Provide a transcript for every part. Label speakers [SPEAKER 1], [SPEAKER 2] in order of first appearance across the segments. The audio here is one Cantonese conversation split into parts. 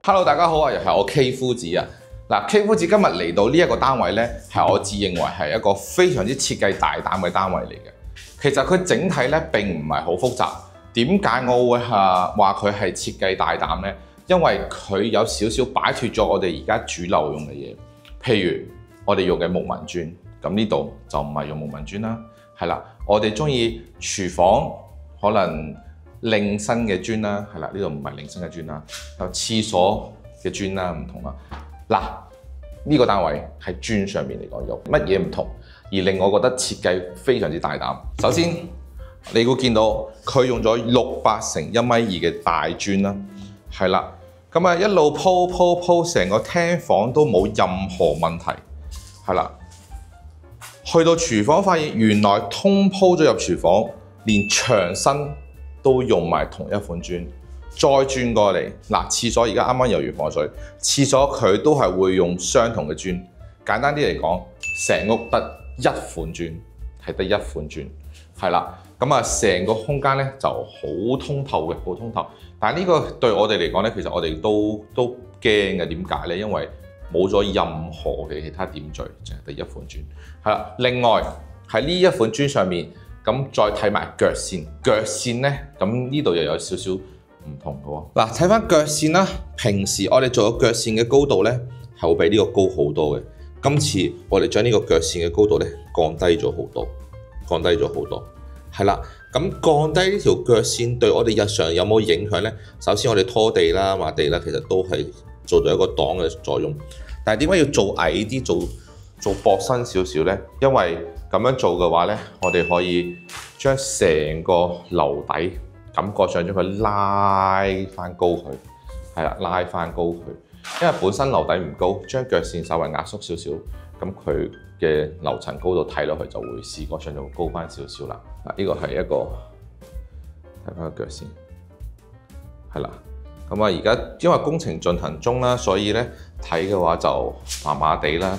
[SPEAKER 1] Hello， 大家好啊，又係我 K 夫子啊。嗱，K 夫子今日嚟到呢一個單位呢，係我自認為係一個非常之設計大膽嘅單位嚟嘅。其實佢整體呢並唔係好複雜。點解我會話佢係設計大膽呢？因為佢有少少擺脫咗我哋而家主流用嘅嘢，譬如我哋用嘅木紋磚，咁呢度就唔係用木紋磚啦。係啦，我哋中意廚房可能另身嘅磚啦，係啦，呢度唔係另身嘅磚啦，有廁所嘅磚啦，唔同啦。嗱，呢個單位喺磚上面嚟講有乜嘢唔同，而令我覺得設計非常之大膽。首先，你會見到佢用咗600乘1.2米嘅大磚啦，係啦，咁啊一路鋪，成個廳房都冇任何問題，係啦。去到廚房發現原來通鋪咗入廚房，連牆身都用埋同一款磚，再轉過嚟嗱，廁所而家啱啱有完火水，廁所佢都係會用相同嘅磚。簡單啲嚟講，成屋得一款磚，係得一款磚，係啦。咁啊，成個空間咧就好通透嘅，好通透。但係呢個對我哋嚟講咧，其實我哋都驚嘅。點解咧？因為冇咗任何嘅其他點綴，淨係得一款磚。係啦，另外喺呢一款磚上面，咁再睇埋腳線，腳線咧，咁呢度又有少少唔同嘅喎。嗱，睇翻腳線啦，平時我哋做個腳線嘅高度咧，係會比呢個高好多嘅。今次我哋將呢個腳線嘅高度咧降低咗好多，降低咗好多。係啦，咁降低呢條腳線對我哋日常有冇影響咧？首先我哋拖地啦、抹地啦，其實都係做咗一個擋嘅作用。但係點解要做矮啲、做薄身少少咧？因為咁樣做嘅話咧，我哋可以將成個樓底感覺上將佢拉翻高佢，係啦，拉翻高佢。因為本身樓底唔高，將腳線稍微壓縮少少，咁佢嘅樓層高度睇落去就會視覺上就會高翻少少啦。嗱，呢個係一個睇翻個腳線，係啦。咁啊，而家因為工程進行中啦，所以咧睇嘅話就麻麻地啦，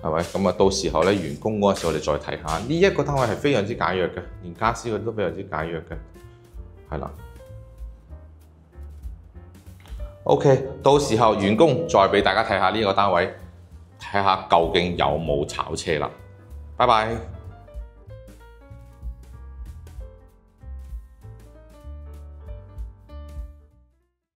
[SPEAKER 1] 係咪？咁啊，到時候咧完工嗰陣時，我哋再睇下。呢一個單位係非常之簡約嘅，連家私嗰啲都非常之簡約嘅，係啦。OK， 到時候完工再俾大家睇下呢個單位，睇下究竟有冇炒車啦。拜拜。